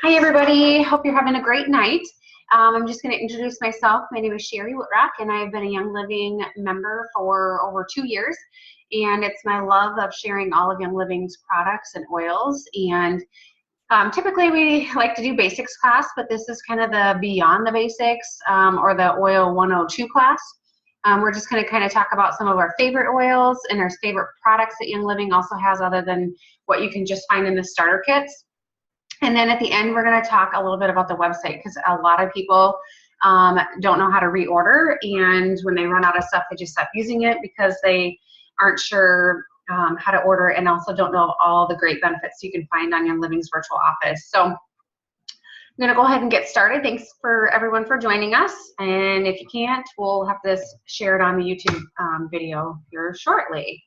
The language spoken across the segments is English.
Hi everybody, hope you're having a great night. I'm just going to introduce myself. My name is Sherry Whitrock and I've been a Young Living member for over 2 years, and it's my love of sharing all of Young Living's products and oils. And typically we like to do basics class, but this is kind of the beyond the basics or the oil 102 class. We're just going to kind of talk about some of our favorite oils and our favorite products that Young Living also has other than what you can just find in the starter kits. And then at the end, we're going to talk a little bit about the website, because a lot of people don't know how to reorder, and when they run out of stuff, they just stop using it because they aren't sure how to order, and also don't know all the great benefits you can find on Young Living's virtual office. So I'm going to go ahead and get started. Thanks for everyone for joining us, and if you can't, we'll have this shared on the YouTube video here shortly.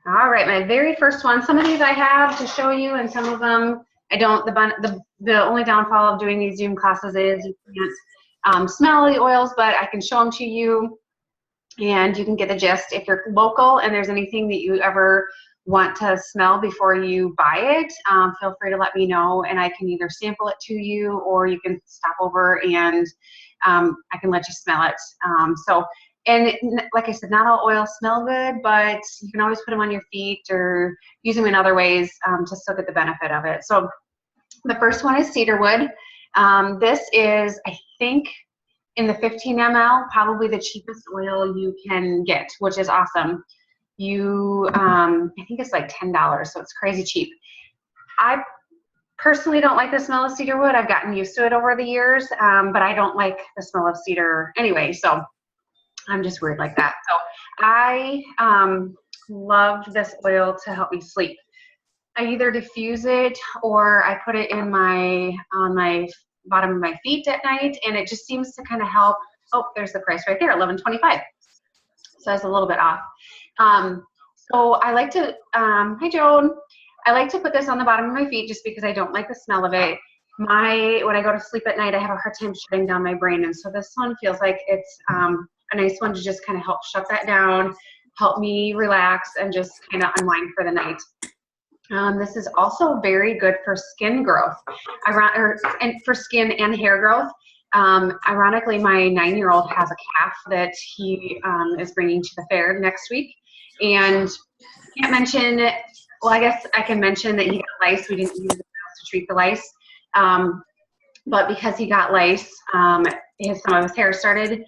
All right, my very first one. Some of these I have to show you, and some of them I don't. The only downfall of doing these Zoom classes is you can't smell the oils, but I can show them to you, and you can get the gist. If you're local and there's anything that you ever want to smell before you buy it, feel free to let me know, and I can either sample it to you, or you can stop over and I can let you smell it. And like I said, not all oils smell good, but you can always put them on your feet or use them in other ways to still get the benefit of it. So the first one is cedarwood. This is, I think, in the 15 ml, probably the cheapest oil you can get, which is awesome. I think it's like $10, so it's crazy cheap. I personally don't like the smell of cedarwood. I've gotten used to it over the years, but I don't like the smell of cedar anyway, so I'm just weird like that. So I love this oil to help me sleep. I either diffuse it or I put it in on my bottom of my feet at night, and it just seems to kind of help. Oh, there's the price right there, $11.25. So that's a little bit off. So I like to, hi Joan. I like to put this on the bottom of my feet just because I don't like the smell of it. When I go to sleep at night, I have a hard time shutting down my brain, and so this one feels like it's a nice one to just kind of help shut that down, help me relax, and just kind of unwind for the night. This is also very good for skin growth, and for skin and hair growth. Ironically, my 9-year-old has a calf that he is bringing to the fair next week, and I can't mention, well, I guess I can mention that he got lice. We didn't use the oils to treat the lice, but because he got lice, some of his hair started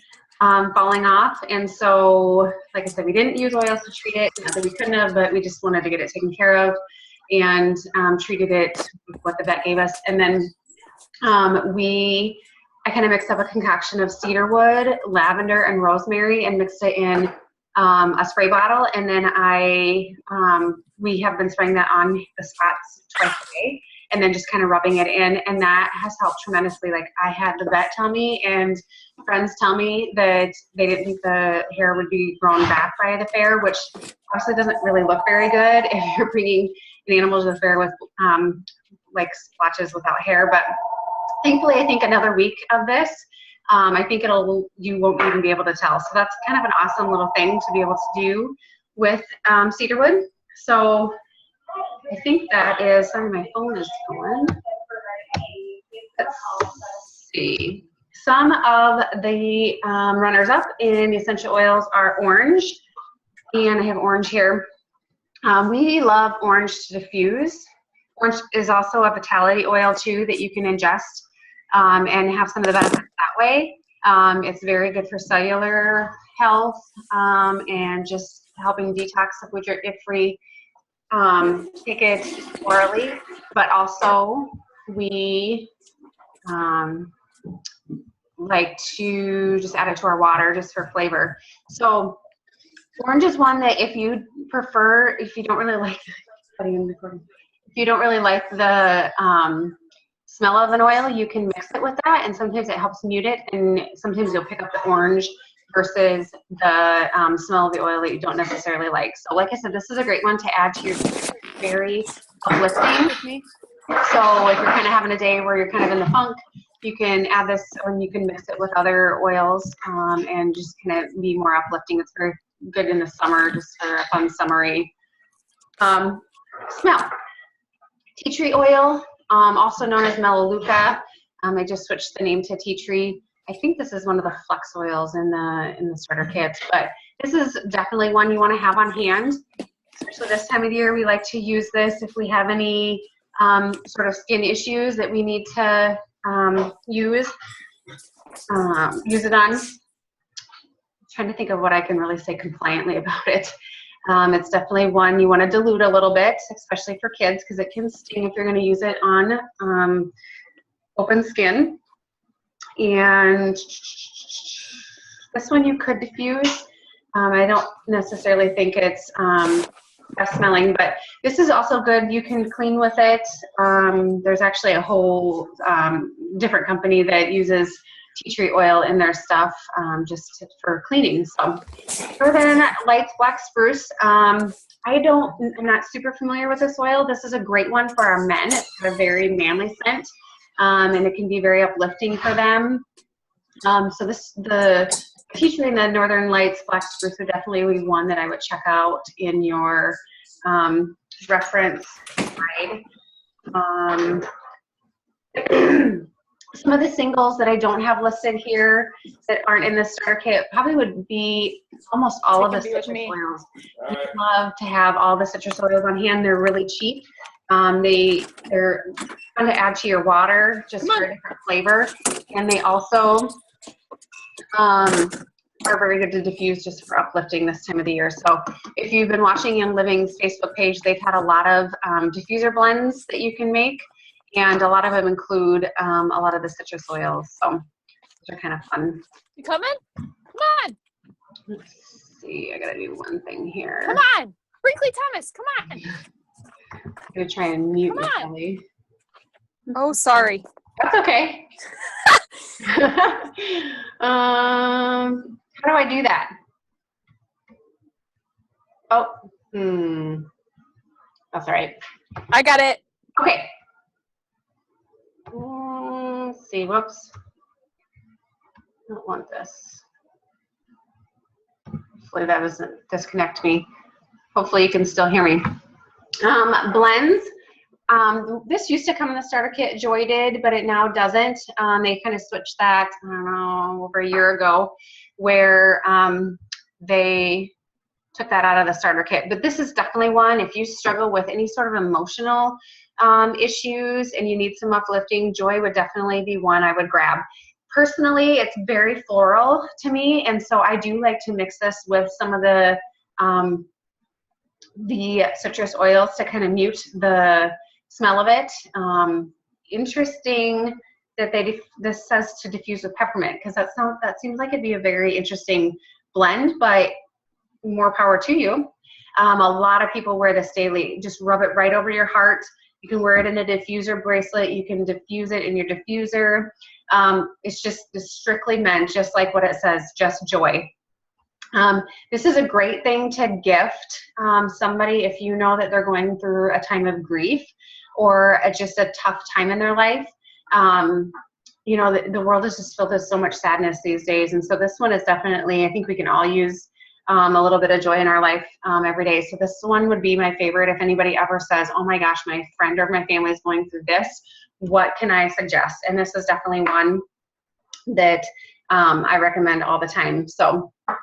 falling off, and so like I said, we didn't use oils to treat it. Not that we couldn't have, but we just wanted to get it taken care of, and treated it with what the vet gave us. And then I kind of mixed up a concoction of cedarwood, lavender, and rosemary, and mixed it in a spray bottle, and then we have been spraying that on the spots twice a day, and then just kind of rubbing it in, and that has helped tremendously. Like, I had the vet tell me, and friends tell me that they didn't think the hair would be grown back by the fair, which obviously doesn't really look very good if you're bringing an animal to the fair with like splotches without hair. But thankfully, I think another week of this, I think you won't even be able to tell. So that's kind of an awesome little thing to be able to do with cedarwood. So I think that is, sorry, my phone is going. Let's see. Some of the runners up in the essential oils are orange, and I have orange here. We love orange to diffuse. Orange is also a vitality oil too that you can ingest and have some of the benefits that way. It's very good for cellular health and just helping detox if we take it orally, but also we like to just add it to our water just for flavor. So orange is one that if you don't really like the smell of an oil, you can mix it with that, and sometimes it helps mute it, and sometimes you'll pick up the orange versus the smell of the oil that you don't necessarily like. So like I said, this is a great one to add to your very uplifting. So if you're kind of having a day where you're kind of in the funk, you can add this, or you can mix it with other oils and just kind of be more uplifting. It's very good in the summer, just for a fun summery smell. Tea tree oil also known as Melaleuca. I just switched the name to tea tree. I think this is one of the flex oils in the starter kits, but this is definitely one you want to have on hand. Especially this time of year, we like to use this if we have any sort of skin issues that we need to use it on. Trying to think of what I can really say compliantly about it. It's definitely one you want to dilute a little bit, especially for kids, because it can sting if you're going to use it on open skin. And this one you could diffuse. I don't necessarily think it's best smelling, but this is also good. You can clean with it. There's actually a whole different company that uses tea tree oil in their stuff just for cleaning. So Northern Lights Black Spruce. I'm not super familiar with this oil. This is a great one for our men. It's got a very manly scent, and it can be very uplifting for them. So the tea tree and the Northern Lights Black Spruce would definitely be one that I would check out in your reference guide. Some of the singles that I don't have listed here that aren't in the starter kit probably would be almost all of the citrus oils. I'd love to have all the citrus oils on hand. They're really cheap. They're fun to add to your water just for a different flavor. And they also are very good to diffuse just for uplifting this time of the year. So if you've been watching Young Living's Facebook page, they've had a lot of diffuser blends that you can make. And a lot of them include a lot of the citrus oils. So those are kind of fun. You coming? Come on. Let's see. I got to do one thing here. Come on. Brinkley Thomas, come on. I'm going to try and mute you, Kelly. Oh, sorry. That's okay. How do I do that? Oh, that's all right. I got it. Okay. Let's see, whoops. I don't want this. Hopefully that doesn't disconnect me. Hopefully you can still hear me. Blends. This used to come in the starter kit, Joy did, but it now doesn't. They kind of switched that, I don't know, over a year ago, where they took that out of the starter kit. But this is definitely one, if you struggle with any sort of emotional issues and you need some uplifting, Joy would definitely be one I would grab. Personally, it's very floral to me, and so I do like to mix this with some of the citrus oils to kind of mute the smell of it. Interesting that this says to diffuse with peppermint, because that seems like it'd be a very interesting blend, but more power to you. A lot of people wear this daily. Just rub it right over your heart. You can wear it in a diffuser bracelet. You can diffuse it in your diffuser. It's just strictly meant, just like what it says, just joy. This is a great thing to gift somebody if you know that they're going through a time of grief or just a tough time in their life. You know, the world is just filled with so much sadness these days. And so this one is definitely, I think we can all use a little bit of joy in our life every day. So this one would be my favorite. If anybody ever says, oh my gosh, my friend or my family is going through this, what can I suggest? And this is definitely one that I recommend all the time. So, so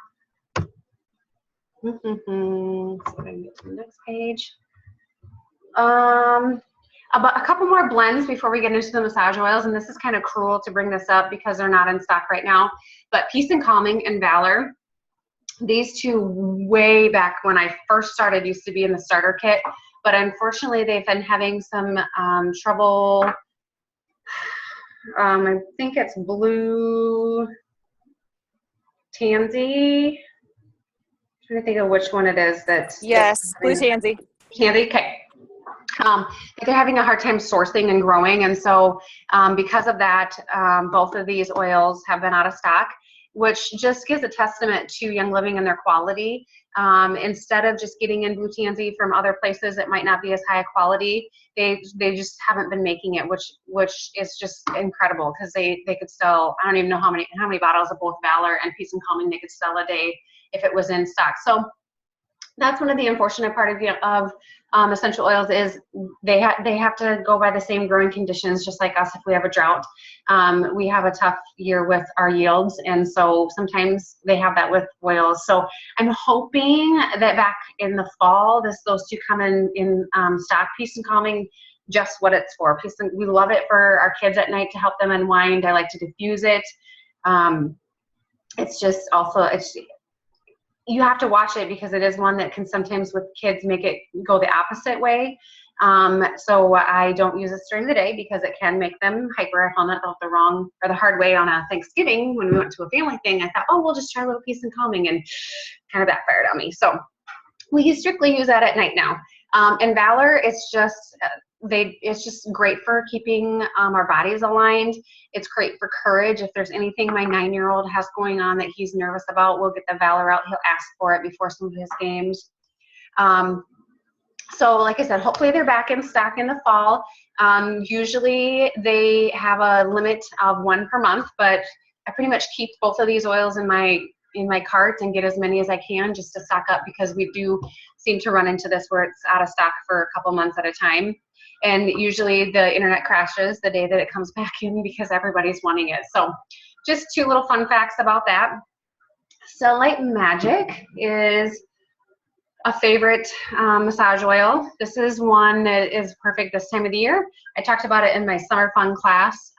I can get to the next page. About a couple more blends before we get into the massage oils, and this is kind of cruel to bring this up because they're not in stock right now, but Peace and Calming and Valor. These two, way back when I first started, used to be in the starter kit, but unfortunately they've been having some trouble. I think it's Blue Tansy. I'm trying to think of which one it is. Yes, Blue Tansy. Tansy, okay. They're having a hard time sourcing and growing, and so because of that, both of these oils have been out of stock, which just gives a testament to Young Living and their quality. Instead of just getting in Blue Tansy from other places that might not be as high a quality, they just haven't been making it, which is just incredible, because they could sell, I don't even know how many bottles of both Valor and Peace and Calming they could sell a day if it was in stock. So That's one of the unfortunate part of essential oils is they have to go by the same growing conditions, just like us. If we have a drought, we have a tough year with our yields, and so sometimes they have that with oils. So I'm hoping that back in the fall, those two come in stock. Peace and Calming, just what it's for. We love it for our kids at night to help them unwind. I like to diffuse it. It's just also you have to watch it because it is one that can sometimes with kids make it go the opposite way. So I don't use this during the day because it can make them hyper. I found that the wrong or the hard way on a Thanksgiving when we went to a family thing. I thought, oh, we'll just try a little Peace and Calming, and kind of backfired on me. So we strictly use that at night now. And Valor, it's just great for keeping our bodies aligned. It's great for courage. If there's anything my 9-year-old has going on that he's nervous about, we'll get the Valor out. He'll ask for it before some of his games. So like I said, hopefully they're back in stock in the fall. Usually they have a limit of 1 per month, but I pretty much keep both of these oils in my cart and get as many as I can just to stock up, because we do seem to run into this where it's out of stock for a couple months at a time. And usually the internet crashes the day that it comes back in because everybody's wanting it. So just 2 little fun facts about that. Cellulite Magic is a favorite massage oil. This is one that is perfect this time of the year. I talked about it in my summer fun class.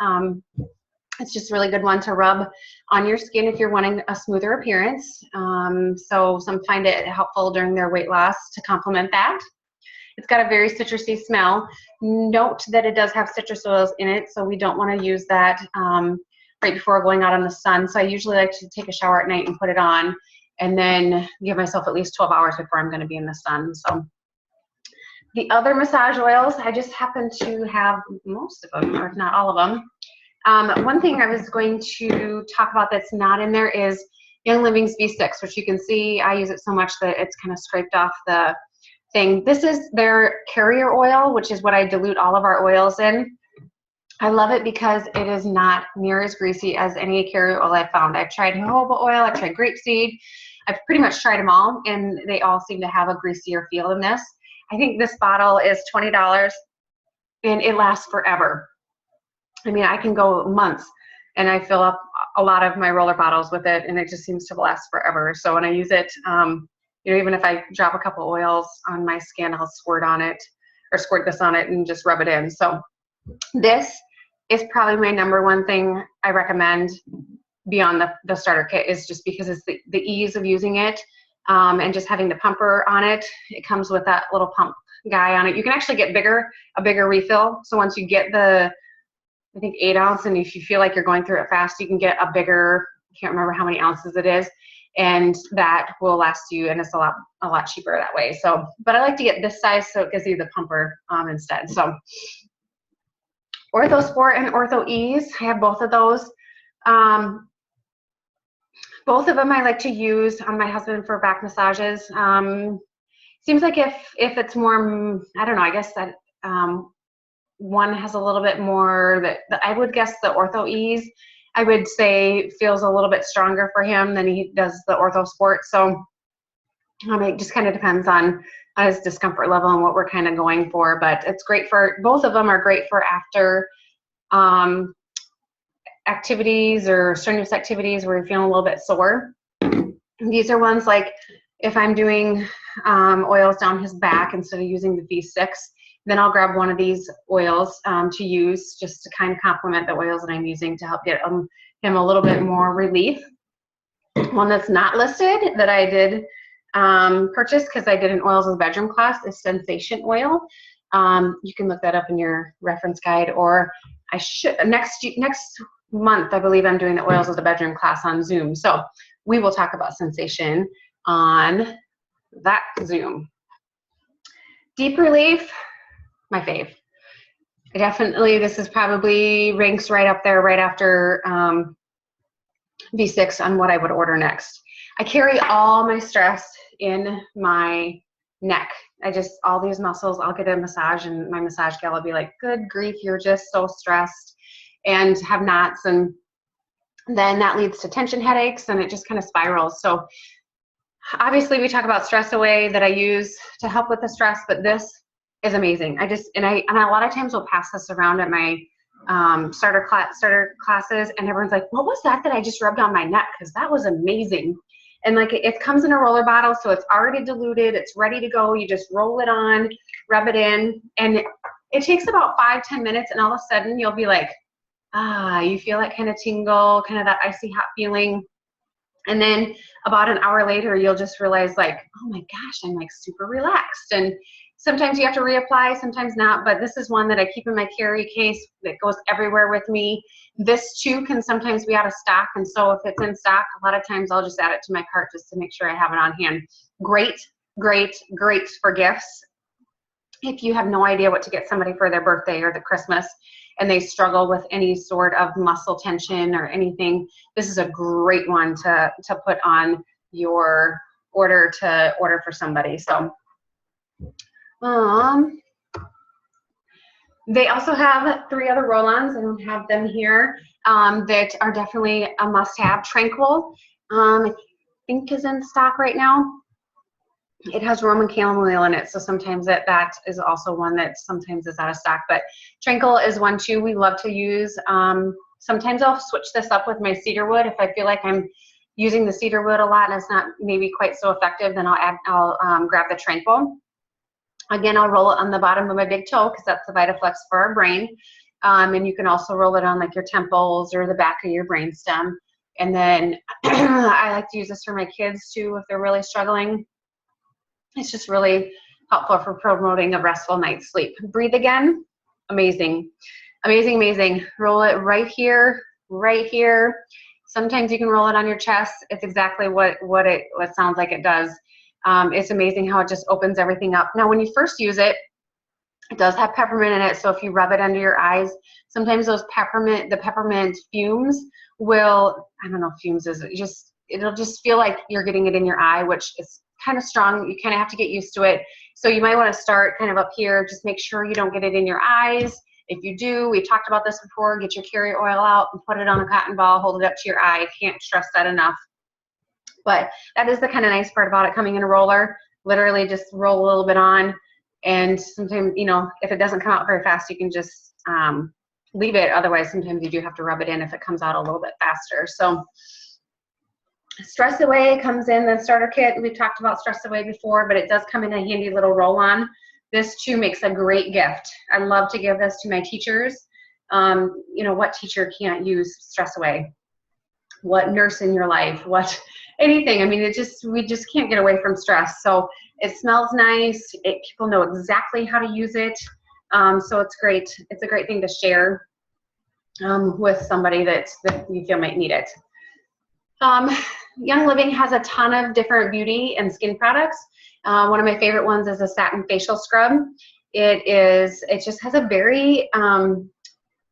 It's just a really good one to rub on your skin if you're wanting a smoother appearance. So some find it helpful during their weight loss to complement that. It's got a very citrusy smell. Note that it does have citrus oils in it, so we don't want to use that right before going out in the sun. So I usually like to take a shower at night and put it on, and then give myself at least 12 hours before I'm going to be in the sun. So the other massage oils, I just happen to have most of them, or if not all of them. One thing I was going to talk about that's not in there is Young Living's V6, which you can see I use it so much that it's kind of scraped off the thing. This is their carrier oil, which is what I dilute all of our oils in. I love it because it is not near as greasy as any carrier oil I've found. I've tried jojoba oil, I've tried grapeseed, I've pretty much tried them all, and they all seem to have a greasier feel than this. I think this bottle is $20 and it lasts forever. I mean, I can go months and I fill up a lot of my roller bottles with it, and it just seems to last forever. So when I use it, even if I drop a couple oils on my skin, I'll squirt on it or squirt this on it and just rub it in. So this is probably my #1 thing I recommend beyond the starter kit, is just because it's the ease of using it, and just having the pumper on it. It comes with that little pump guy on it. You can actually get a bigger refill. So once you get I think 8 ounce, and if you feel like you're going through it fast, you can get a bigger, I can't remember how many ounces it is, and that will last you, and it's a lot cheaper that way. So, but I like to get this size so it gives you the pumper instead. So OrthoSport and Ortho Ease, I have both of those. Both of them I like to use on my husband for back massages. Seems like if it's more, I don't know, I guess that one has a little bit more I would guess the Ortho Ease, I would say, feels a little bit stronger for him than he does the OrthoSport. So it just kind of depends on his discomfort level and what we're kind of going for. But it's great for, both of them are great for after activities or strenuous activities where you're feeling a little bit sore. These are ones like if I'm doing oils down his back instead of using the V6, then I'll grab one of these oils to use just to kind of complement the oils that I'm using to help get him a little bit more relief. One that's not listed that I did purchase because I did an oils of the bedroom class is Sensation Oil. You can look that up in your reference guide, or I should next month I believe I'm doing the oils of the bedroom class on Zoom. So we will talk about Sensation on that Zoom. Deep Relief, my fave. This is probably ranks right up there, right after V6 on what I would order next. I carry all my stress in my neck. All these muscles, I'll get a massage and my massage gal will be like, good grief, you're just so stressed, and have knots, and then that leads to tension headaches, and it just kind of spirals. So Obviously, we talk about Stress Away that I use to help with the stress, but this is amazing. And a lot of times will pass this around at my starter classes, and everyone's like, "What was that I just rubbed on my neck? Because that was amazing." And like it comes in a roller bottle, so it's already diluted. It's ready to go. You just roll it on, rub it in, and it takes about 5-10 minutes, and all of a sudden you'll be like, you feel that kind of tingle, kind of that icy hot feeling. And then about an hour later, you'll just realize like, oh my gosh, I'm like super relaxed. And sometimes you have to reapply, sometimes not, but this is one that I keep in my carry case that goes everywhere with me. This too can sometimes be out of stock. And so if it's in stock, a lot of times I'll just add it to my cart just to make sure I have it on hand. Great, great, great for gifts. If you have no idea what to get somebody for their birthday or the Christmas, and they struggle with any sort of muscle tension or anything, this is a great one to put on your order for somebody. So they also have 3 other roll-ons. I don't have them here that are definitely a must-have. Tranquil, I think is in stock right now. It has Roman chamomile in it, so sometimes that is also one that sometimes is out of stock. But Tranquil is one too we love to use. Sometimes I'll switch this up with my cedarwood if I feel like I'm using the cedarwood a lot and it's not maybe quite so effective. Then I'll grab the Tranquil. Again, I'll roll it on the bottom of my big toe because that's the VitaFlex for our brain. And you can also roll it on like your temples or the back of your brainstem. And then I like to use this for my kids too if they're really struggling. It's just really helpful for promoting a restful night's sleep. Breathe Again, amazing, amazing, amazing. Roll it right here, right here. Sometimes you can roll it on your chest. It's exactly what it sounds like it does. It's amazing how it just opens everything up. Now, when you first use it, it does have peppermint in it, so if you rub it under your eyes, sometimes the peppermint fumes will, I don't know if fumes is, it'll just feel like you're getting it in your eye, which is kind of strong. You kind of have to get used to it. So you might want to start kind of up here. Just make sure you don't get it in your eyes. If you do, we talked about this before, get your carrier oil out and put it on a cotton ball, hold it up to your eye. Can't stress that enough. But that is the kind of nice part about it coming in a roller. Literally just roll a little bit on, and sometimes, you know, if it doesn't come out very fast, you can just leave it. Otherwise, sometimes you do have to rub it in if it comes out a little bit faster. So Stress Away comes in the starter kit. We've talked about Stress Away before, but it does come in a handy little roll-on. This too makes a great gift. I love to give this to my teachers. You know, what teacher can't use Stress Away? What nurse in your life? What anything? I mean, we just can't get away from stress. So it smells nice. People know exactly how to use it. So it's great. It's a great thing to share with somebody that you feel might need it. Young Living has a ton of different beauty and skin products. One of my favorite ones is a satin facial scrub. It just has a very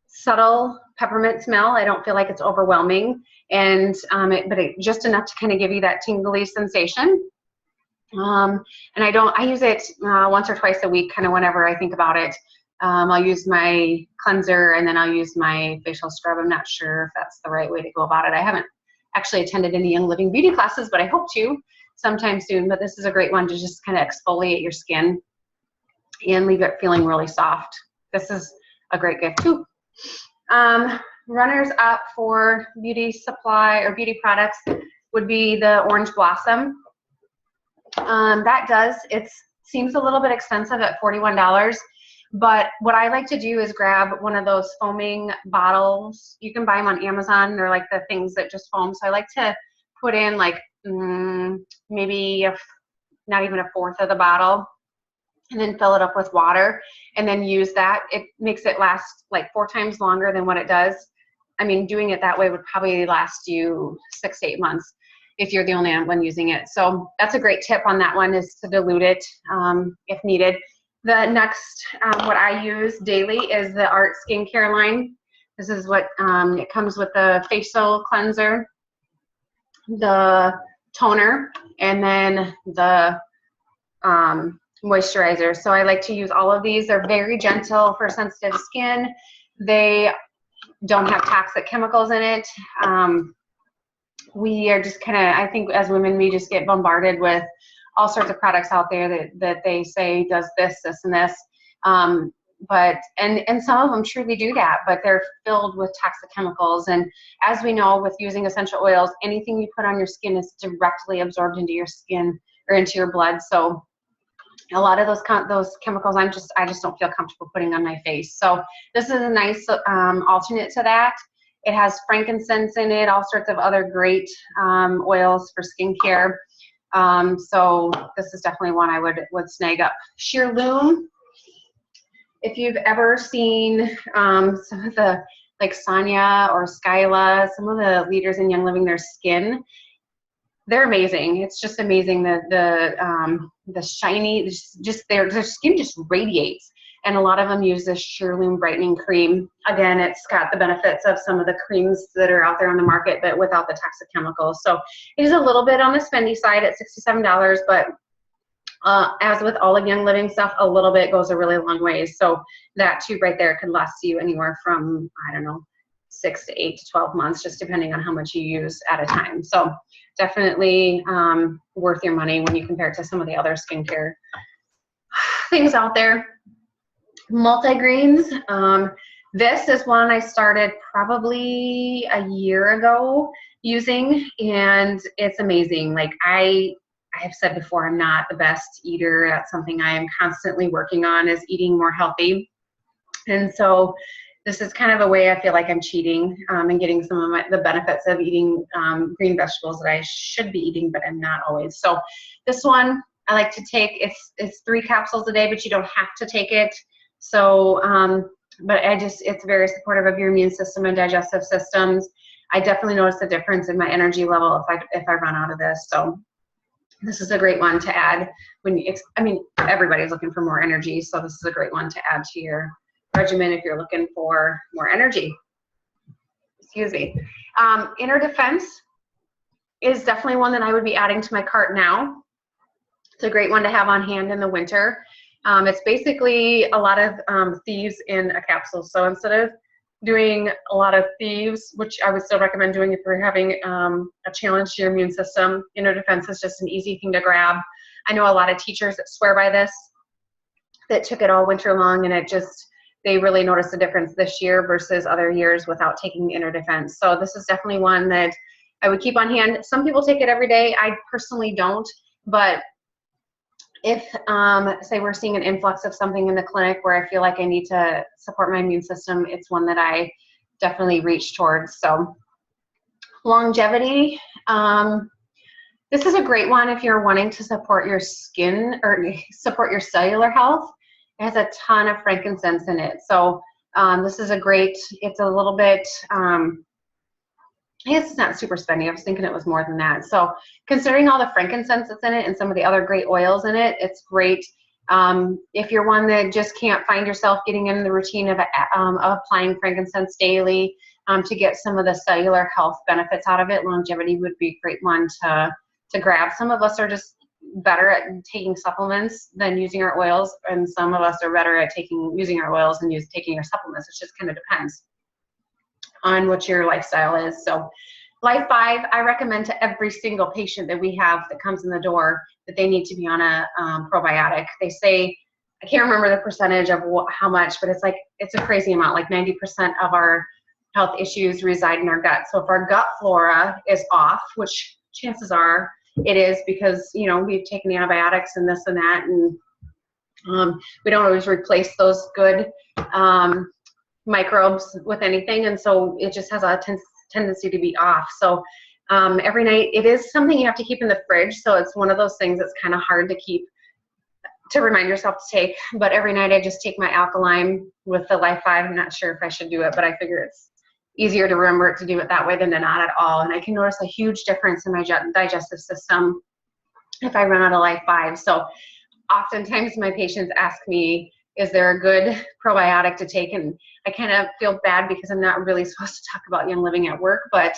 subtle peppermint smell. I don't feel like it's overwhelming, and but just enough to kind of give you that tingly sensation. And I use it once or twice a week, kind of whenever I think about it. I'll use my cleanser and then I'll use my facial scrub. I'm not sure if that's the right way to go about it. I haven't actually attended any Young Living beauty classes, but I hope to sometime soon. But this is a great one to just kind of exfoliate your skin and leave it feeling really soft. This is a great gift too. Runners up for beauty supply or beauty products would be the Orange Blossom. It seems a little bit expensive at $41. But what I like to do is grab one of those foaming bottles. You can buy them on Amazon. They're like the things that just foam. So I like to put in like maybe not even a fourth of the bottle, and then fill it up with water and then use that. It makes it last like 4 times longer than what it does. I mean, doing it that way would probably last you 6 to 8 months if you're the only one using it. So that's a great tip on that one, is to dilute it if needed. The next, what I use daily is the Art Skincare line. This is what, it comes with the facial cleanser, the toner, and then the moisturizer. So I like to use all of these. They're very gentle for sensitive skin. They don't have toxic chemicals in it. we are just kind of, I think as women, we just get bombarded with all sorts of products out there that they say does this, this, and this. And some of them truly do that, but they're filled with toxic chemicals. And as we know, with using essential oils, anything you put on your skin is directly absorbed into your skin or into your blood. So a lot of those chemicals, I just don't feel comfortable putting on my face. So this is a nice alternate to that. It has frankincense in it, all sorts of other great oils for skincare. So this is definitely one I would snag up. Sheerlume. If you've ever seen some of the, like Sonia or Skyla, some of the leaders in Young Living, their skin, they're amazing. It's just amazing. The shiny, just their skin just radiates. And a lot of them use this Sheerlume brightening cream. Again, it's got the benefits of some of the creams that are out there on the market, but without the toxic chemicals. So it is a little bit on the spendy side at $67, but as with all of Young Living stuff, a little bit goes a really long way. So that tube right there could last you anywhere from, I don't know, 6 to 8 to 12 months, just depending on how much you use at a time. So definitely worth your money when you compare it to some of the other skincare things out there. Multigreens. This is one I started probably a year ago using, and it's amazing. Like I have said before, I'm not the best eater. That's something I am constantly working on, is eating more healthy. And so this is kind of a way I feel like I'm cheating and getting some of the benefits of eating green vegetables that I should be eating, but I'm not always. So this one I like to take, it's 3 capsules a day, but you don't have to take it. So, but it's very supportive of your immune system and digestive systems. I definitely notice a difference in my energy level if I run out of this. So this is a great one to add everybody's looking for more energy. So this is a great one to add to your regimen if you're looking for more energy. Excuse me. Inner Defense is definitely one that I would be adding to my cart now. It's a great one to have on hand in the winter. It's basically a lot of thieves in a capsule. So instead of doing a lot of thieves, which I would still recommend doing if you're having a challenge to your immune system, Inner Defense is just an easy thing to grab. I know a lot of teachers that swear by this, that took it all winter long, and they really noticed a difference this year versus other years without taking Inner Defense. So this is definitely one that I would keep on hand. Some people take it every day. I personally don't, but if, say we're seeing an influx of something in the clinic where I feel like I need to support my immune system, it's one that I definitely reach towards. So longevity, this is a great one if you're wanting to support your skin or support your cellular health. It has a ton of frankincense in it. So this is it's a little bit, I guess it's not super spendy. I was thinking it was more than that. So considering all the frankincense that's in it and some of the other great oils in it, it's great. If you're one that just can't find yourself getting in the routine of applying frankincense daily to get some of the cellular health benefits out of it, longevity would be a great one to grab. Some of us are just better at taking supplements than using our oils, and some of us are better at using our oils and taking our supplements. It just kind of depends on what your lifestyle is. So Life 5, I recommend to every single patient that we have that comes in the door that they need to be on a probiotic. They say, I can't remember the percentage of how much, but it's a crazy amount. Like 90% of our health issues reside in our gut. So if our gut flora is off, which chances are it is, because we've taken antibiotics and this and that, and we don't always replace those good microbes with anything, and so it just has a tendency to be off. So every night, it is something you have to keep in the fridge, so it's one of those things that's kind of hard to remind yourself to take. But every night I just take my alkaline with the Life 5. I'm not sure if I should do it, but I figure it's easier to remember to do it that way than to not at all. And I can notice a huge difference in my digestive system if I run out of Life 5. So oftentimes my patients ask me, is there a good probiotic to take? And I kind of feel bad because I'm not really supposed to talk about Young Living at work, but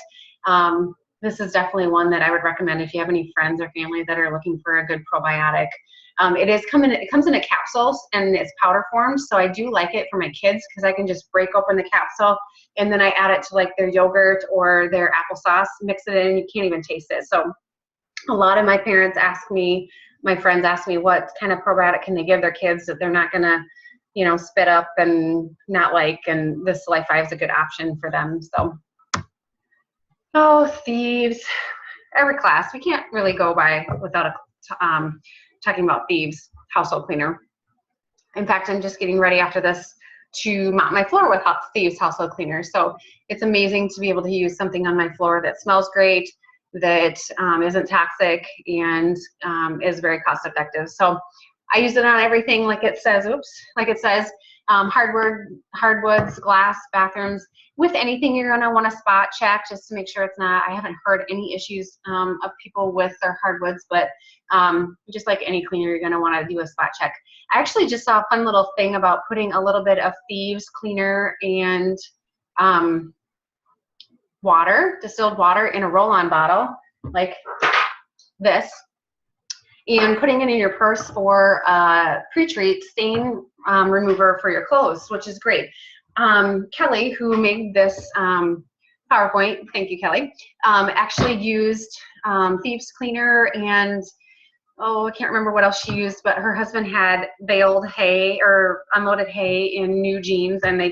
this is definitely one that I would recommend if you have any friends or family that are looking for a good probiotic. It comes in a capsule and it's powder form. So I do like it for my kids because I can just break open the capsule and then I add it to like their yogurt or their applesauce, mix it in, and you can't even taste it. So a lot of my friends ask me what kind of probiotic can they give their kids that they're not going to, spit up and not like, and this Life 5 is a good option for them. So, oh, Thieves. Every class, we can't really go by without talking about Thieves household cleaner. In fact, I'm just getting ready after this to mop my floor with Thieves household cleaner. So it's amazing to be able to use something on my floor that smells great, that isn't toxic, and is very cost effective. So I use it on everything like it says, hardwoods, glass, bathrooms. With anything, you're gonna wanna spot check just to make sure it's not, I haven't heard any issues of people with their hardwoods, but just like any cleaner, you're gonna wanna do a spot check. I actually just saw a fun little thing about putting a little bit of Thieves cleaner and distilled water in a roll-on bottle, like this, and putting it in your purse for pre-treat stain remover for your clothes, which is great. Kelly, who made this PowerPoint, thank you, Kelly, actually used Thieves cleaner and, I can't remember what else she used, but her husband had baled hay or unloaded hay in new jeans, and they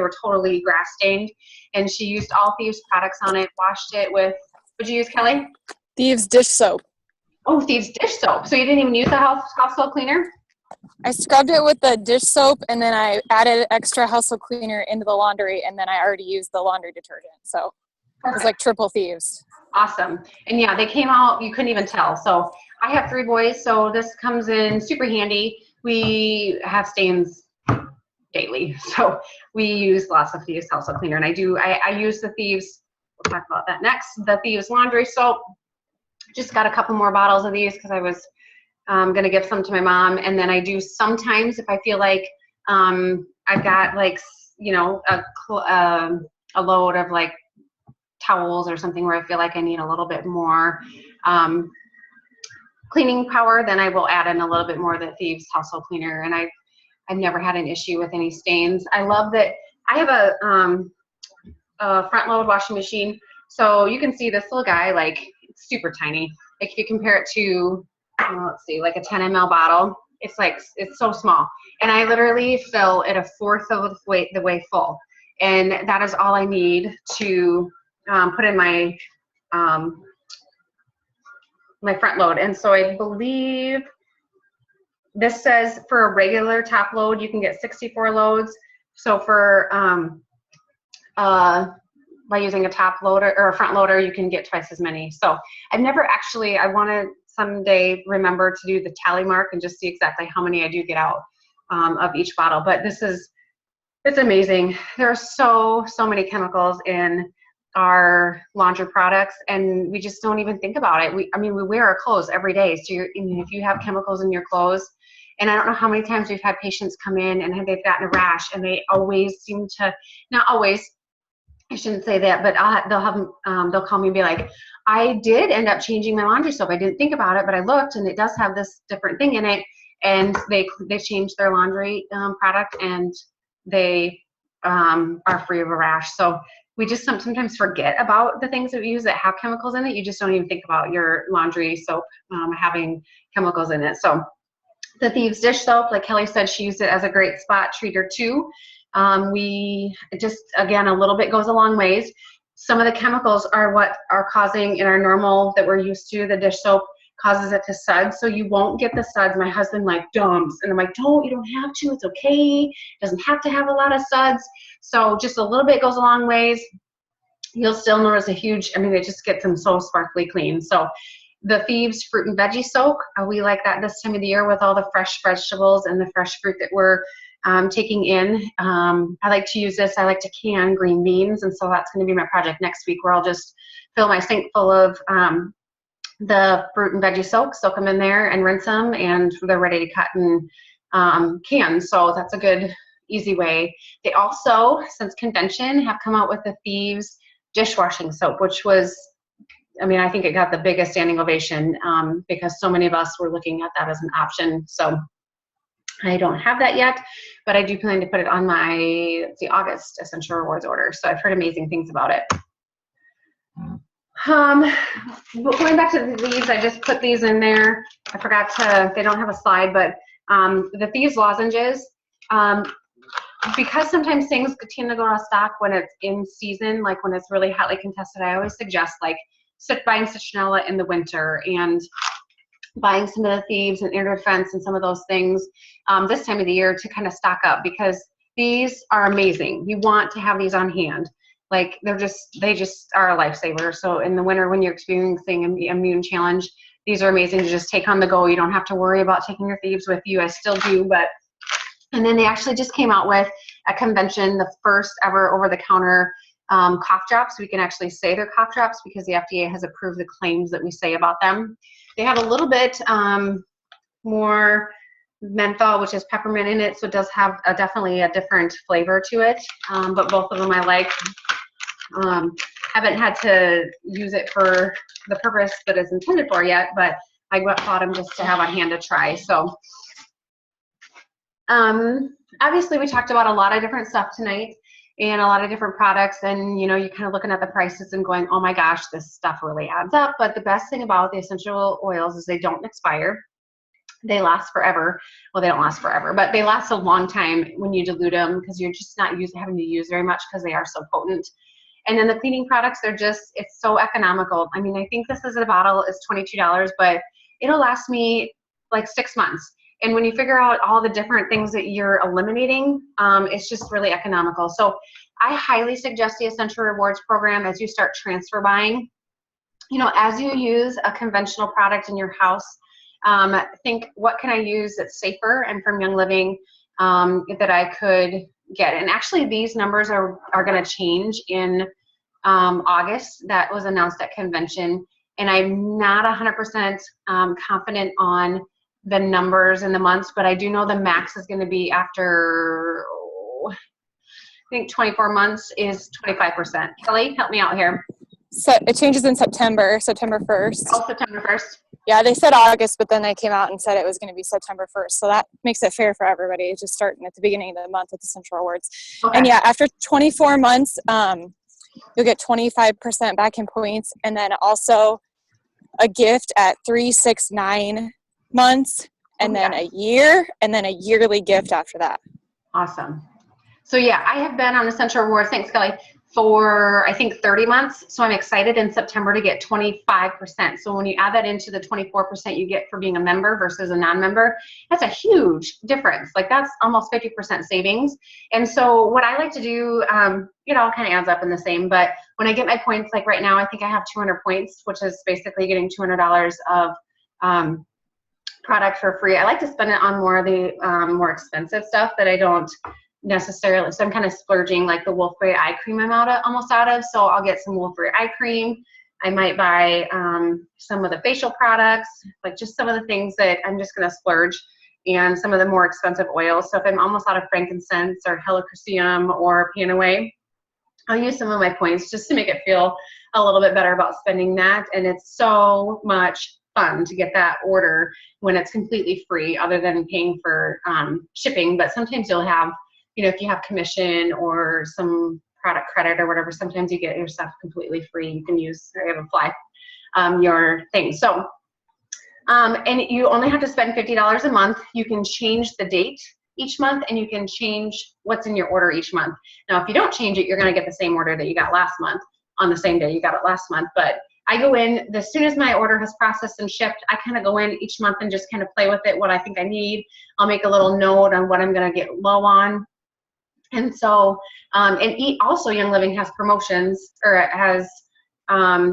were totally grass stained, and she used all Thieves products on it, washed it with, what'd you use, Kelly? Thieves dish soap. Oh, Thieves dish soap. So you didn't even use the household cleaner? I scrubbed it with the dish soap, and then I added extra household cleaner into the laundry, and then I already used the laundry detergent. So it was like triple Thieves. Awesome. And yeah, they came out, you couldn't even tell. So I have 3 boys, so this comes in super handy. We have stains daily, so we use lots of Thieves household cleaner. And I use the Thieves, we'll talk about that next, the Thieves laundry soap. Just got a couple more bottles of these because I was going to give some to my mom. And then I do sometimes if I feel like I've got like, a load of like towels or something where I feel like I need a little bit more cleaning power, then I will add in a little bit more of the Thieves household cleaner. And I've never had an issue with any stains. I love that I have a front load washing machine. So you can see this little guy, like it's super tiny. Like if you compare it to, let's see, like a 10 ml bottle, it's so small. And I literally fill it 1/4 of the way full. And that is all I need to put in my my front load. And so I believe this says for a regular top load, you can get 64 loads. So for by using a top loader or a front loader, you can get twice as many. So I've never actually, I want to someday remember to do the tally mark and just see exactly how many I do get out of each bottle. But it's amazing. There are so many chemicals in our laundry products, and we just don't even think about it. We wear our clothes every day. So if you have chemicals in your clothes, and I don't know how many times we've had patients come in and they've gotten a rash, and they always seem to, not always, I shouldn't say that, but they'll call me and be like, I did end up changing my laundry soap. I didn't think about it, but I looked and it does have this different thing in it. And they changed their laundry product, and they are free of a rash. So we just sometimes forget about the things that we use that have chemicals in it. You just don't even think about your laundry soap having chemicals in it. So the Thieves dish soap, like Kelly said, she used it as a great spot treater too. We just, again, a little bit goes a long ways. Some of the chemicals are what are causing in our normal that we're used to, the dish soap causes it to suds. So you won't get the suds. My husband dumps, and I'm like, you don't have to, it's okay. It doesn't have to have a lot of suds. So just a little bit goes a long ways. You'll still notice a huge, it just gets them so sparkly clean. So the Thieves fruit and veggie soak, we like that this time of the year with all the fresh vegetables and the fresh fruit that we're taking in. I like to use this. I like to can green beans, and so that's going to be my project next week, where I'll just fill my sink full of the fruit and veggie soak, soak them in there and rinse them, and they're ready to cut and can. So that's a good, easy way. They also, since convention, have come out with the Thieves dishwashing soap, which was I mean, I think it got the biggest standing ovation because so many of us were looking at that as an option. So I don't have that yet, but I do plan to put it on my, let's see, August Essential Rewards order. So I've heard amazing things about it. But going back to these, I just put these in there. I forgot to, they don't have a slide, but the Thieves lozenges, because sometimes things tend to go out of stock when it's in season, like when it's really hotly contested, I always suggest like buying citronella in the winter and buying some of the Thieves and Air Defense and some of those things this time of the year to kind of stock up, because these are amazing. You want to have these on hand. Like they just are a lifesaver. So in the winter when you're experiencing an immune challenge, these are amazing to just take on the go. You don't have to worry about taking your Thieves with you. I still do, but, and then they actually just came out with a convention, the first ever over-the-counter cough drops. We can actually say they're cough drops because the FDA has approved the claims that we say about them. They have a little bit more menthol, which is peppermint in it, so it does have definitely a different flavor to it, but both of them I like. Haven't had to use it for the purpose that it's intended for yet, but I bought them just to have on hand to try. So obviously we talked about a lot of different stuff tonight and a lot of different products, and you know, you're kind of looking at the prices and going, oh my gosh, this stuff really adds up. But the best thing about the essential oils is they don't expire. They last forever. Well, they don't last forever, but they last a long time when you dilute them, because you're just not having to use very much because they are so potent. And then the cleaning products, they're just, it's so economical. I mean, I think this is a bottle is $22, but it'll last me like 6 months. And when you figure out all the different things that you're eliminating, it's just really economical. So I highly suggest the Essential Rewards program as you start transfer buying. You know, as you use a conventional product in your house, think, what can I use that's safer and from Young Living that I could get? And actually these numbers are going to change in August. That was announced at convention, and I'm not 100% confident on the numbers in the months, but I do know the max is going to be after, I think 24 months is 25%. Kelly, help me out here. So it changes in September 1st. Oh, September 1st. Yeah, they said August, but then they came out and said it was going to be September 1st. So that makes it fair for everybody. It's just starting at the beginning of the month with the Essential Rewards. Okay. And yeah, after 24 months, you'll get 25% back in points, and then also a gift at 3, 6, 9 months, and then a year, and then a yearly gift after that. Awesome. So yeah, I have been on Essential Rewards, thanks Kelly, for I think 30 months. So I'm excited in September to get 25%. So when you add that into the 24% you get for being a member versus a non-member, that's a huge difference. Like that's almost 50% savings. And so what I like to do, it all kind of adds up in the same, but when I get my points, like right now, I think I have 200 points, which is basically getting $200 of product for free. I like to spend it on more of the more expensive stuff that I don't necessarily, so I'm kind of splurging, like the Wolfberry eye cream I'm almost out of, so I'll get some Wolfberry eye cream. I might buy some of the facial products, like just some of the things that I'm just going to splurge, and some of the more expensive oils. So if I'm almost out of frankincense or helichrysum or Panaway, I'll use some of my points just to make it feel a little bit better about spending that. And it's so much fun to get that order when it's completely free, other than paying for shipping. But sometimes you'll have, you know, if you have commission or some product credit or whatever, sometimes you get your stuff completely free. You can use, I have a fly, your thing. So, and you only have to spend $50 a month. You can change the date each month, and you can change what's in your order each month. Now, if you don't change it, you're going to get the same order that you got last month on the same day you got it last month. But I go in, as soon as my order has processed and shipped, I kind of go in each month and just kind of play with it, what I think I need. I'll make a little note on what I'm going to get low on. And so, also Young Living has promotions, or it has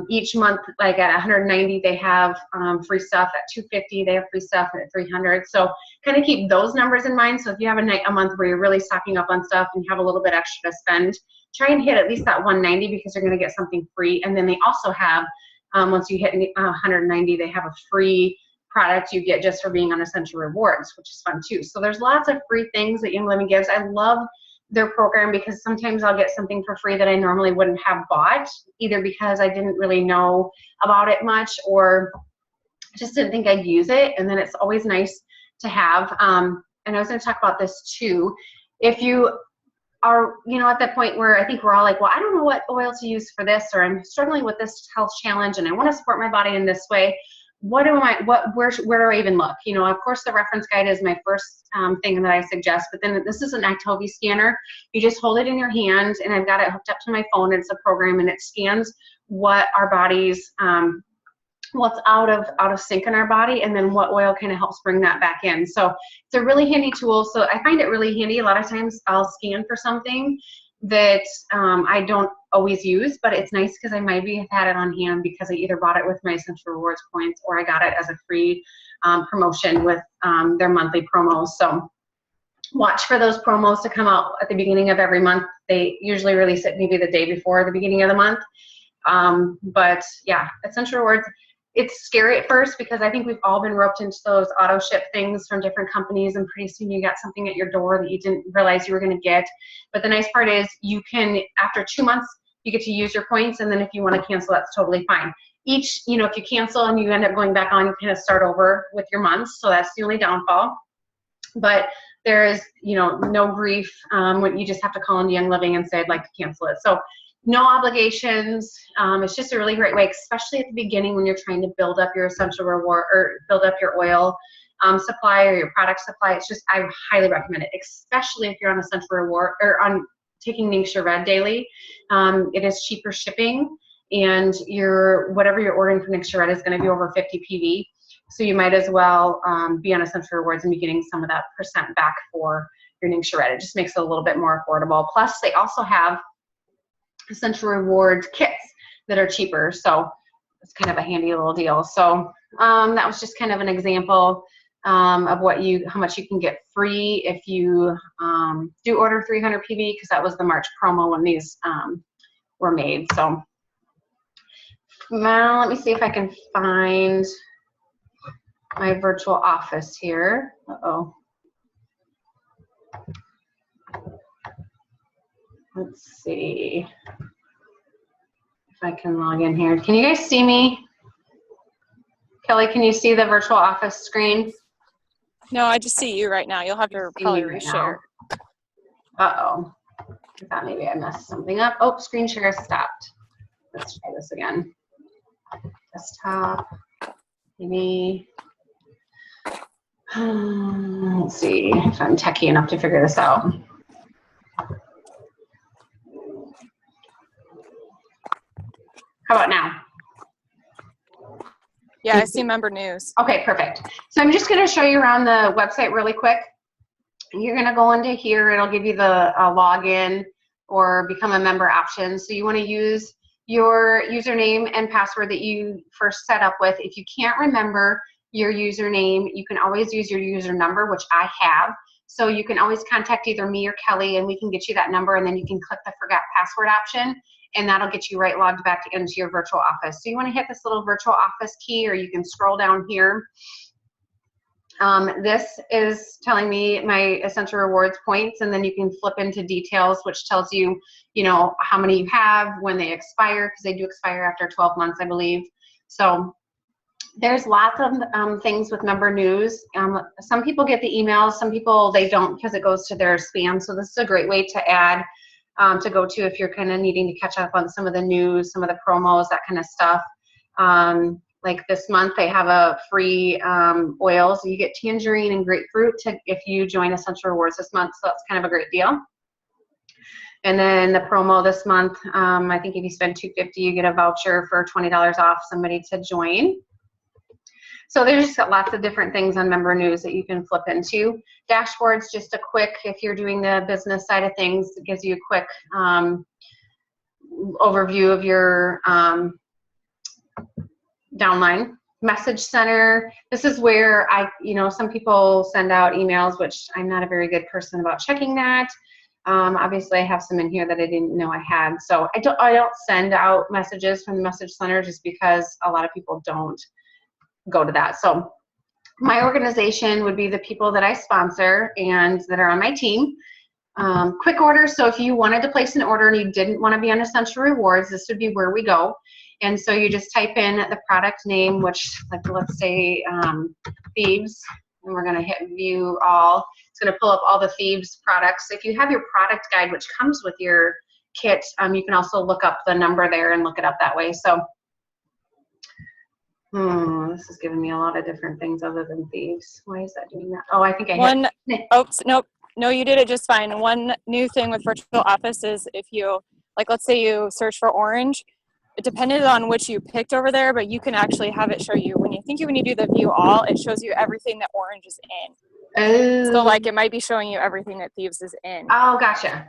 each month, like at 190, they have free stuff. At 250, they have free stuff. At 300, so kind of keep those numbers in mind. So if you have a month where you're really stocking up on stuff and you have a little bit extra to spend, try and hit at least that 190, because you're going to get something free. And then they also have, once you hit 190, they have a free product you get just for being on Essential Rewards, which is fun too. So there's lots of free things that Young Living gives. I love their program, because sometimes I'll get something for free that I normally wouldn't have bought, either because I didn't really know about it much or just didn't think I'd use it. And then it's always nice to have. And I was going to talk about this too. If you are, at that point where I think we're all like, well, I don't know what oil to use for this, or I'm struggling with this health challenge and I want to support my body in this way. Where do I even look? Of course, the reference guide is my first thing that I suggest, but then this is an Actovy scanner. You just hold it in your hand, and I've got it hooked up to my phone. It's a program, and it scans what our bodies, what's out of sync in our body, and then what oil kind of helps bring that back in. So it's a really handy tool. So I find it really handy. A lot of times I'll scan for something that I don't always use, but it's nice because I maybe have had it on hand because I either bought it with my Essential Rewards points or I got it as a free promotion with their monthly promos. So watch for those promos to come out at the beginning of every month. They usually release it maybe the day before the beginning of the month. But yeah, Essential Rewards, it's scary at first because I think we've all been roped into those auto ship things from different companies, and pretty soon you got something at your door that you didn't realize you were going to get. But the nice part is you can, after 2 months, you get to use your points, and then if you want to cancel, that's totally fine. If you cancel and you end up going back on, you kind of start over with your months, so that's the only downfall. But there is, no grief when you just have to call into Young Living and say, I'd like to cancel it. So no obligations. It's just a really great way, especially at the beginning when you're trying to build up your Essential Reward or build up your oil supply or your product supply. It's just, I highly recommend it, especially if you're on Essential Reward or on taking Ningxia Red daily. It is cheaper shipping, and whatever you're ordering from Ningxia Red is going to be over 50 PV. So you might as well be on Essential Rewards and be getting some of that % back for your Ningxia Red. It just makes it a little bit more affordable. Plus, they also have Essential Rewards kits that are cheaper, so it's kind of a handy little deal. So that was just kind of an example of how much you can get free if you do order 300 PV, because that was the March promo when these were made. So now let me see if I can find my virtual office here. Uh-oh. Let's see if I can log in here. Can you guys see me? Kelly, can you see the virtual office screen? No, I just see you right now. You'll have to probably reshare. Uh-oh. I thought maybe I messed something up. Oh, screen share stopped. Let's try this again. Desktop. Maybe. Let's see if I'm techie enough to figure this out. How about now? Yeah, I see member news. Okay, perfect. So I'm just going to show you around the website really quick. You're going to go into here. It'll give you the login or become a member option. So you want to use your username and password that you first set up with. If you can't remember your username, you can always use your user number, which I have. So you can always contact either me or Kelly, and we can get you that number, and then you can click the forgot password option, and that'll get you right logged back into your virtual office. So you want to hit this little virtual office key, or you can scroll down here. This is telling me my Essential Rewards points, and then you can flip into details, which tells you, how many you have, when they expire, because they do expire after 12 months, I believe. So there's lots of things with member news. Some people get the emails, some people they don't, because it goes to their spam. So this is a great way to add, to go to if you're kind of needing to catch up on some of the news, some of the promos, that kind of stuff. Like this month, they have a free oil, so you get tangerine and grapefruit if you join Essential Rewards this month. So that's kind of a great deal. And then the promo this month, I think if you spend $250, you get a voucher for $20 off somebody to join. So there's just got lots of different things on member news that you can flip into. Dashboards, just a quick, if you're doing the business side of things, it gives you a quick overview of your downline. Message center, this is where some people send out emails, which I'm not a very good person about checking that. Obviously I have some in here that I didn't know I had. So I don't send out messages from the message center just because a lot of people don't go to that. So my organization would be the people that I sponsor and that are on my team. quick order. So if you wanted to place an order and you didn't want to be on Essential Rewards, this would be where we go. And so you just type in the product name, which, like, let's say Thieves, and we're going to hit view all. It's going to pull up all the Thieves products. If you have your product guide, which comes with your kit, you can also look up the number there and look it up that way. So this is giving me a lot of different things other than Thieves. Why is that doing that? Oh, I think I hit. Oops, nope. No, you did it just fine. One new thing with Virtual Office is if you, like, let's say you search for orange, it depended on which you picked over there, but you can actually have it show you, when you do the view all, it shows you everything that orange is in. Oh. So, like, it might be showing you everything that Thieves is in. Oh, gotcha.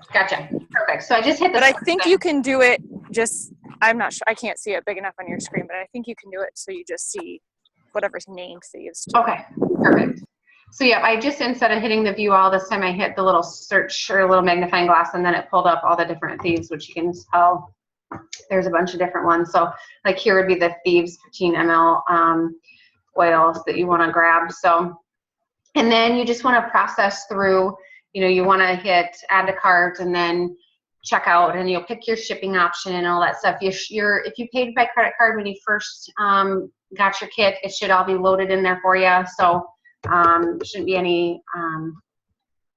Perfect. So I just hit this. But I think you can do it just, I'm not sure, I can't see it big enough on your screen, but I think you can do it so you just see whatever's named Thieves. Okay, perfect. So yeah, I just, instead of hitting the view all, this time I hit the little search or a little magnifying glass, and then it pulled up all the different Thieves, which you can tell there's a bunch of different ones. So like here would be the Thieves 15 ml oils that you want to grab. So, and then you just want to process through, you want to hit add to cart and then check out, and you'll pick your shipping option and all that stuff. If you paid by credit card when you first got your kit, it should all be loaded in there for you. So there shouldn't be any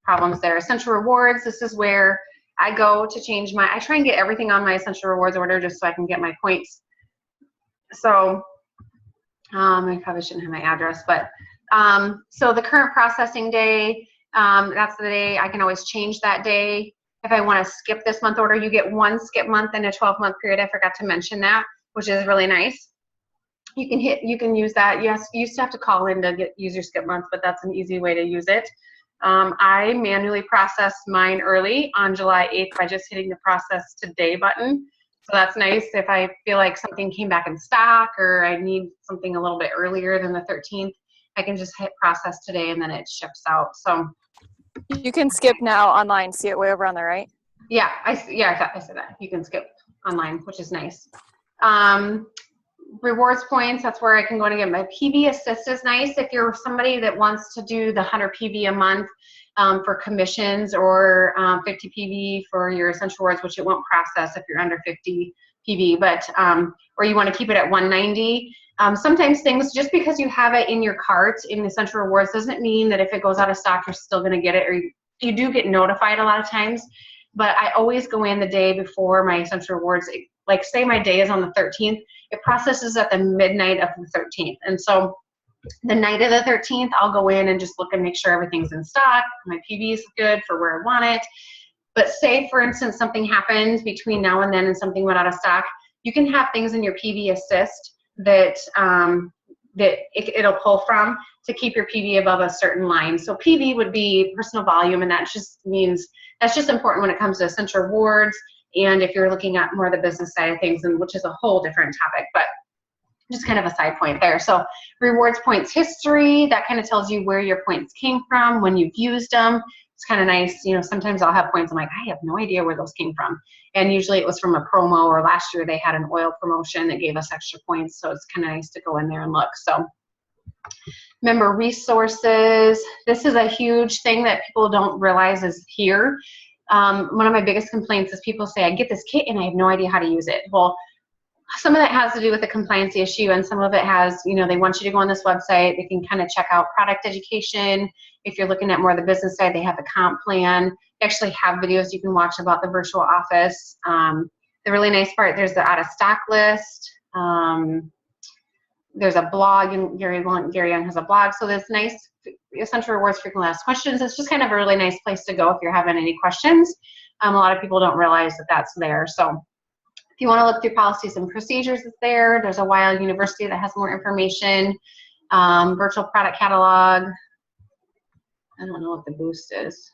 problems there. Essential Rewards, this is where I go to change I try and get everything on my Essential Rewards order just so I can get my points. So I probably shouldn't have my address, but so the current processing day, that's the day. I can always change that day. If I want to skip this month order, you get one skip month in a 12-month period. I forgot to mention that, which is really nice. You can use that. Yes, you used to have to call in to use your skip month, but that's an easy way to use it. I manually processed mine early on July 8th by just hitting the process today button. So that's nice. If I feel like something came back in stock or I need something a little bit earlier than the 13th, I can just hit process today and then it ships out. So you can skip now online. See it way over on the right? Yeah, I said that. You can skip online, which is nice. Rewards points, that's where I can go and get my PV Assist is nice. If you're somebody that wants to do the 100 PV a month for commissions or 50 PV for your Essential Rewards, which it won't process if you're under 50 PV, but or you want to keep it at 190. Sometimes things, just because you have it in your cart in Essential Rewards doesn't mean that if it goes out of stock, you're still going to get it, or you do get notified a lot of times. But I always go in the day before my Essential Rewards. Like, say my day is on the 13th, it processes at the midnight of the 13th. And so the night of the 13th, I'll go in and just look and make sure everything's in stock. My PV is good for where I want it. But say, for instance, something happened between now and then and something went out of stock, you can have things in your PV Assist that it'll pull from to keep your PV above a certain line. So PV would be personal volume, and that just means that's just important when it comes to Essential Rewards. And if you're looking at more of the business side of things, and which is a whole different topic, but just kind of a side point there. So rewards points history, that kind of tells you where your points came from, when you've used them. It's kind of nice. Sometimes I'll have points, I'm like, I have no idea where those came from. And usually it was from a promo, or last year they had an oil promotion that gave us extra points. So it's kind of nice to go in there and look. So member resources, this is a huge thing that people don't realize is here. One of my biggest complaints is people say, I get this kit and I have no idea how to use it. Well, some of that has to do with the compliance issue, and some of it has, they want you to go on this website. They can kind of check out product education. If you're looking at more of the business side, they have the comp plan. They actually have videos you can watch about the Virtual Office. The really nice part, there's the out of stock list. There's a blog, and Gary Young has a blog. So there's nice Essential Rewards frequently asked questions. It's just kind of a really nice place to go if you're having any questions. A lot of people don't realize that that's there. So if you want to look through policies and procedures, it's there. There's a Weill University that has more information. Virtual product catalog. I don't know what the boost is.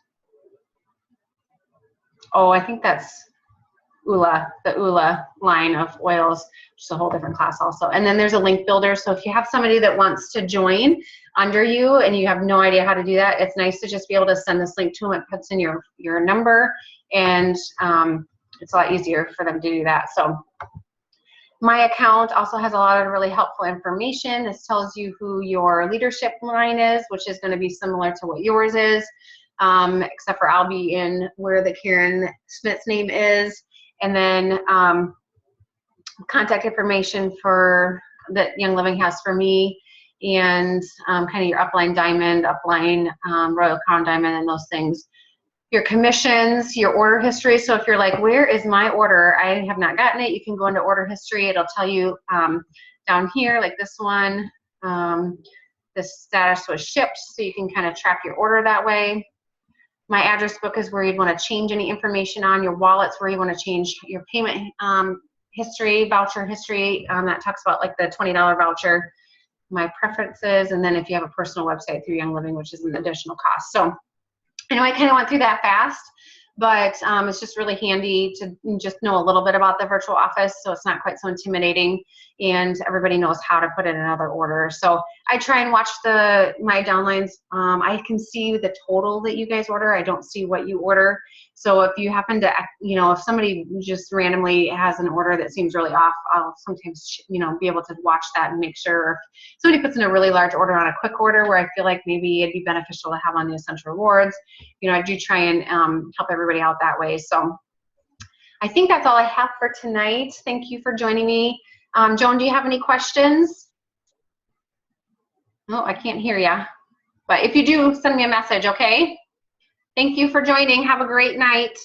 Oh, I think that's ULA, the ULA line of oils, which is a whole different class also. And then there's a link builder. So if you have somebody that wants to join under you and you have no idea how to do that, it's nice to just be able to send this link to them. It puts in your number, and it's a lot easier for them to do that. So my account also has a lot of really helpful information. This tells you who your leadership line is, which is going to be similar to what yours is. except for I'll be in where the Karen Smith's name is. And then contact information for that Young Living has for me, and kind of your upline diamond, upline Royal Crown diamond, and those things. Your commissions, your order history. So if you're like, where is my order? I have not gotten it. You can go into order history. It'll tell you down here, like this one, the status was shipped. So you can kind of track your order that way. My address book is where you'd want to change any information on. Your wallet's where you want to change your payment history, voucher history. That talks about like the $20 voucher. My preferences, and then if you have a personal website through Young Living, which is an additional cost. So I know I kind of went through that fast, but it's just really handy to just know a little bit about the virtual office, so it's not quite so intimidating, and everybody knows how to put in another order. So I try and watch my downlines. I can see the total that you guys order. I don't see what you order. So if you happen to, if somebody just randomly has an order that seems really off, I'll sometimes, be able to watch that and make sure. If somebody puts in a really large order on a quick order where I feel like maybe it'd be beneficial to have on the Essential Rewards, I do try and help everybody out that way. So I think that's all I have for tonight. Thank you for joining me. Joan, do you have any questions? Oh, I can't hear you. But if you do, send me a message, okay? Thank you for joining. Have a great night.